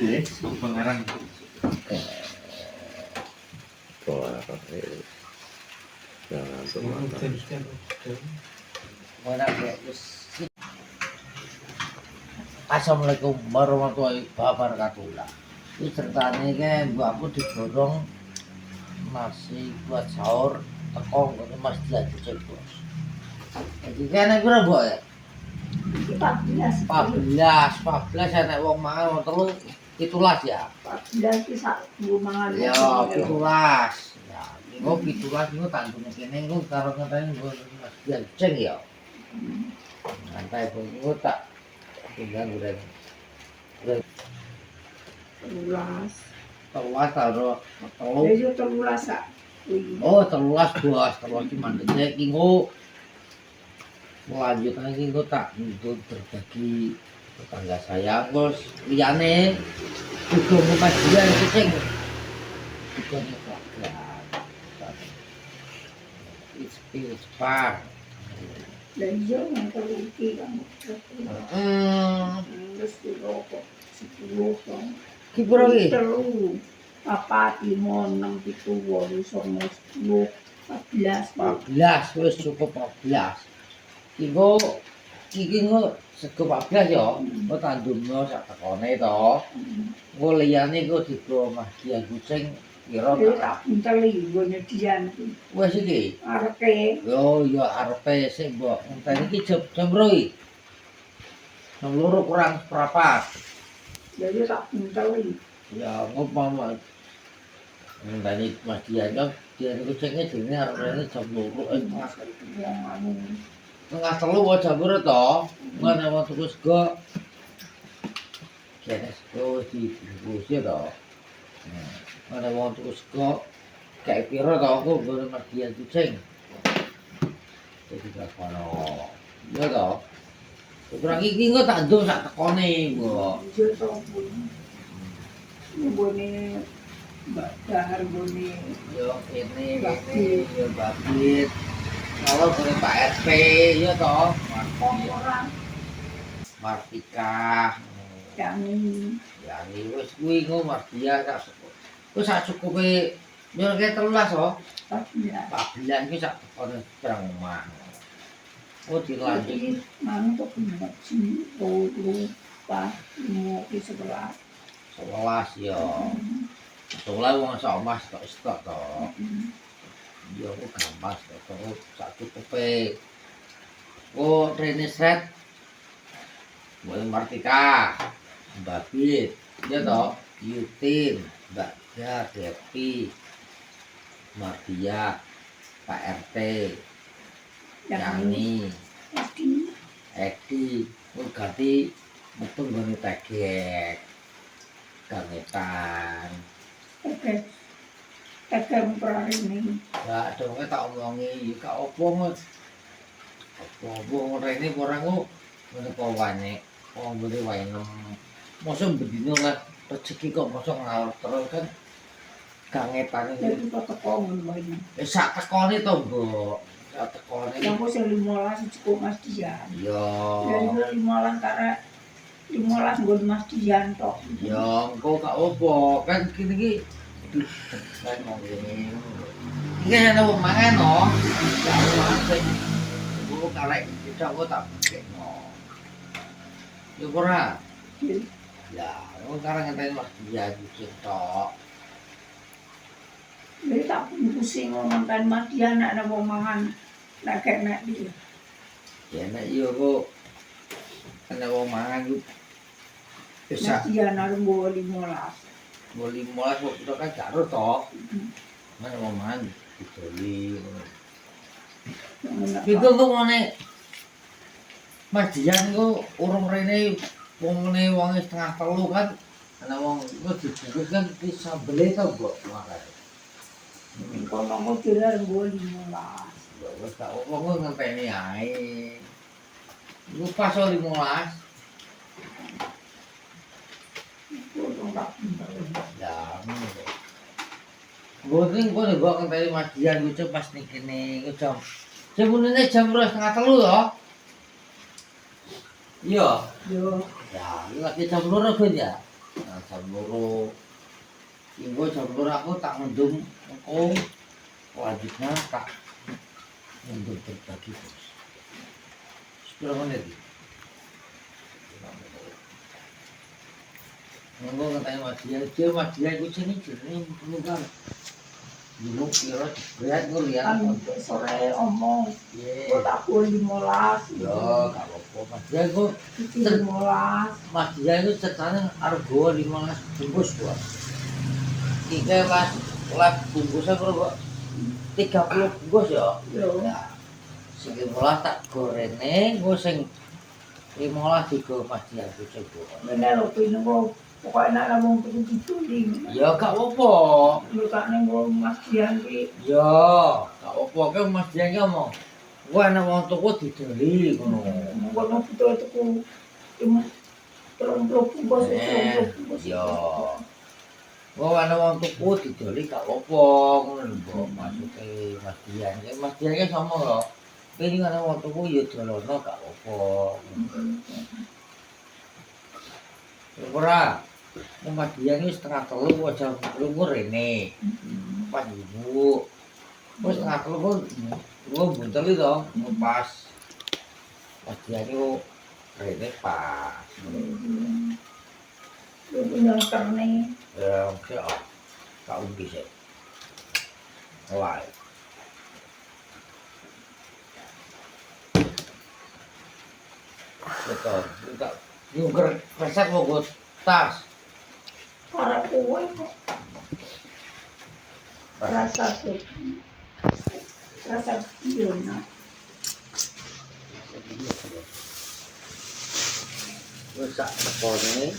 Pengarang. Assalamualaikum warahmatullahi wabarakatuh. Ini ceritanya kan mbakku didorong masih buat sahur tekong ke Mas Diaju Bos. Jadi kan aku berapa ya? 14 anak wong mangan wong telu 17 ya. 14 ki sak bu mangan. Ya 17. Ya, iku 17 iku tandune kene iku karo ngenteni Mas Diaju ya. Santai iku tak tinggal udah. 13. Telas karo telu. Jadi 13 sak. Oh, 13 bos, kalau cuma dek inggo lanjut lagi engko tak untuk berbagi tetangga saya bos liyane juga Mas dia kucing juga keluarga it's far Dan yo yang teruki kan. Terus di rokok 10 kan. ki piro ki Telu. 4, 5, 6, 7, 8, 9, 10, 14. 14 wis cukup 14 iku iki engko sego 14 ya engko tandumno sak tekone to engko liyane iku digo Mas dia kucing kira Yo tak punteli gone dian ki. wis iki Arepe yo yo arepe sik mbok ngenteni iki jam piro iki jam 2 kurang seprapat jadi tak punteli. ya ngomong ngenteni Mas dia kan dia kucingnya dene arepene jam 2 Yang anu tengah telu wae jam piro to ngene wong tuku sego kene sego dibungkus ya to ngene wong tuku sego kayak piro to aku ngene Mas dia kucing jadi gak kono ya to kurang iki engko tak nduk sak tekone mbok yo to pun. Bone bakar bone yo ini yo babit kalau boleh Pak RT ya toh orang Martika yang ya ini wis kuwi engko Martia sak wis sak cukupe yo kaya 13 oh 14 iki sak ono terang omah oh dilanjut mantuk ngaji lupa mau ke sebelah 11 yo 11 wong sak omah stok to yo kok gampang to sak cukupe oh Rene Sret boleh Martika Babit ya toh Yutin Mbak Ya Depi Martia Pak RT Yani Edi ganti betul gone tegek gangetan Tekem perang ini ya dong tak omongi gak opo apa rene orang kok ngene kok wane wong beli wae nem mosok bedino lah rezeki kok mosok ngalor terus kan gangetan jadi iki kok tekongan banyak sak tekone to mbok sak tekone yang kok 15 cukup Mas Dian yo dari 15 karena 15 nggon Mas Dian tok yo engko gak opo kan kene iki kan ngene iki ana wong mangan no gak mangan aku karek kita aku tak pakeno yo ora ya aku sekarang ngenteni Mas dia kucing tok jadi tak pusing ngomong kan Mas Dian nak mau mangan nak kayak nak dia ya nek yo kok ana wong mangan ku bisa Mas Dian harus bawa 15 boleh mulai kok kita kan karo to mana wong mangan didoli itu kok ngene Mas Dian ku urung rene wong ngene wong setengah telu kan ana wong iku dibungkus kan di sambele to mbok makan kalau mau kira bawa 15 wis tak wong ngenteni ae iku pas 15 ya ngono kok kok ngenteni Mas Dian ku pas ning kene ku jam sebenarnya jam 2:30 to iya yo ya lagi jam 2 kan ya jam jam 2. Engko jam 2 aku tak mendung engko selanjutnya tak mendung berbagi bos. Sepuluh menit. Engko katanya Mas Dia iku jenenge bukan. Dulu kira berat gue lihat. Kan sore omong, Iya. gue tak boleh 15. Yo, gak apa-apa. Mas Dia iku 15. Mas Dia itu cetane arep gowo 15 bungkus gua. Tiga Mas, lab bungkusnya kok 30 bungkus ya. Yo. Sing 15 tak gorene, gua sing 15 digo Mas Dia coba. Bener lho pinung pokoknya nak ngomong tuh ding. Ya gak apa-apa. Lu tak nengok Mas Dian ki. Ya, gak apa-apa ke Mas Dia ngomong. Gua ana wong tuku dideli ngono. Ngono betul tuku cuma terus bungkus bungkus. Ya. Gua ana wong tuku dideli gak apa-apa ngono lho, Mbok. Maksude Mas Dia. Mas Dia ki sama lho. Pengen ana wong tuku ya dolono gak apa-apa. Ora. Mas Dia ini setengah 3 aja lungo rene. Pas ibu. Wis setengah 3 gua buntel itu pas. Mas Dia ini rene pas. Lu punya kerne. Ya, oke. Kau bisa. Wah. Betul. Enggak. Nyuger resep mau gue tas. Para kue kok. Rasa tuh. Rasa Fiona. Wis sak tekone.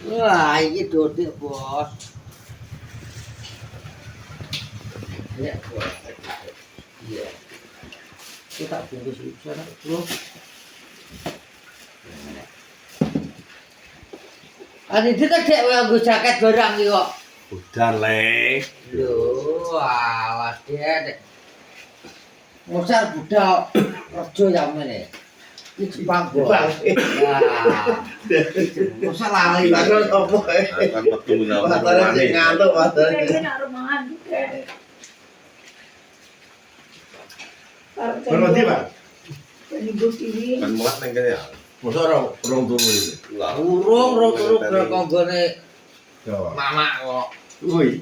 Wah, ini dodik, Bos. Ya, Bos. Iya. Kita bungkus di sana, Bro. Adi itu tak nganggo jaket barang iki kok. Udah le. Lho, awas dia dek. Mosar budak rejo jamene. Iki Jepang, Bos. Nah. Mosar lali. Takon opo ae. Akan metu menawa Matane sing ngantuk matane. Kayak nak rumahan kayak. Berarti, Pak? Ini gue pilih. kan muat nang kene ya. Mosok ora urung turu iki. Lah, Urung turu konggone Yo. mamak kok. Kuwi.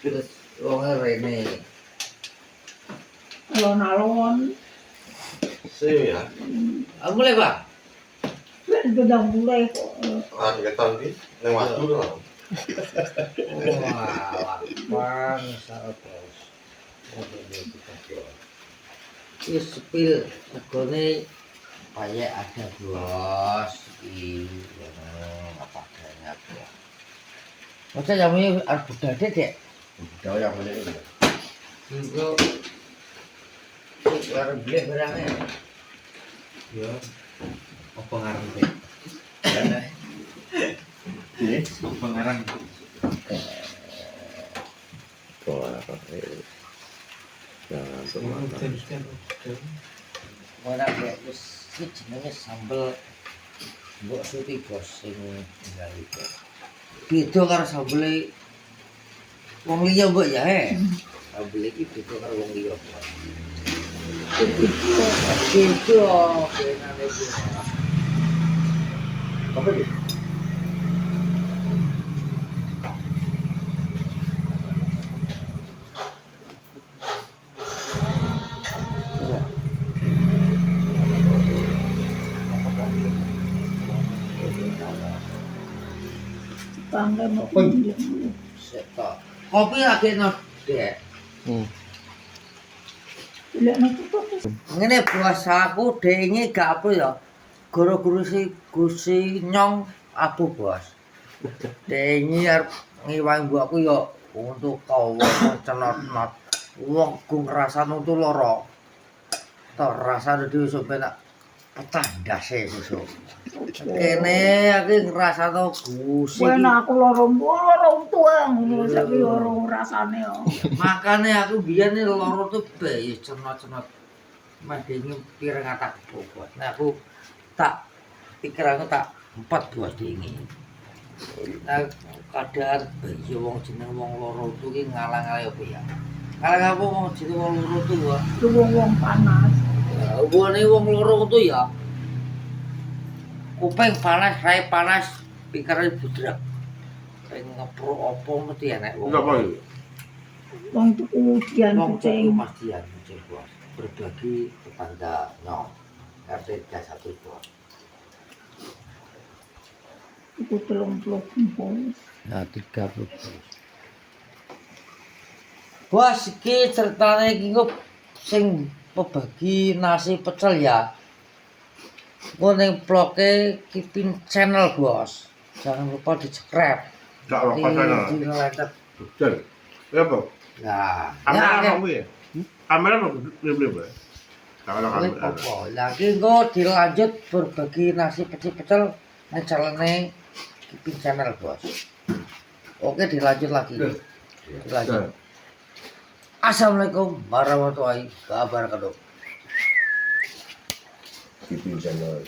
Terus wong rene. Alon-alon. sih ya. Aku mulai, Pak. Kan gedang mulai kok. Ah, keton iki nang waktu lho. Wah, lapang bos. Ini sepil segone kayak ada bos. Iya, apa adanya bos. Masa jamnya harus budade dek. Dawa yang meneh iki. Itu baru beli barangnya. Ya. Apa ngarang teh? Piye? Apa ngarang? Mana kayak si jenenge sambel mbok suti bos sing tinggal itu. Beda karo sambele wong liya mbok ya Sambel iki beda karo wong liya. Beda benane iki. Apa iki? Bangga mau Apa? Setok. Kopi lagi no dek. Lihat nanti kok. Ngene puasa aku denge gak apa ya. Guru-guru si Gusti Nyong aku bos. Dengi arep ngiwangi mbokku ya untuk kau cenot-not. Wong ku ngrasane tuh lara. Tok rasane dhewe sok penak pecah ndase sesuk. Kene aku ngrasane Gusti. Wena aku lorong tua ngono saiki lorong rasane yo. Makane aku biyen lara tuh be cenot-cenot. Mas dingin pirang tak bobot. Nah aku tak pikir aku tak 4 bos dingin. Nah kadang ya wong jeneng wong loro itu ki ngalang-alang apa ya. Ngalang apa wong jeneng wong loro itu ya. Itu wong panas. Ya hubungane wong loro itu ya. Kuping panas, rai panas, pikiran budrak. Pengen ngepro apa mesti enak wong. Enggak apa itu? Wong tuku ujian Wong kucing. tuku Mas Dian kucing bos. Berbagi kepada nyong. RT 31 bos. Tuku 30 bos. Nah 30 bos iki ceritanya iki kok sing pebagi nasi pecel ya. Gue ning vlognya Kipin Channel bos. Jangan lupa di subscribe. Enggak apa sana. Di like. Betul. Ya apa? Nah, Kamera ya, kamu ya? Kamera mau beli ya? Kamera Oke, kamu. apa? Lagi gue dilanjut berbagi nasi pecel-pecel ning channelnya Kipin Channel bos. Oke dilanjut lagi. Dilanjut. Assalamualaikum warahmatullahi wabarakatuh. TV channel.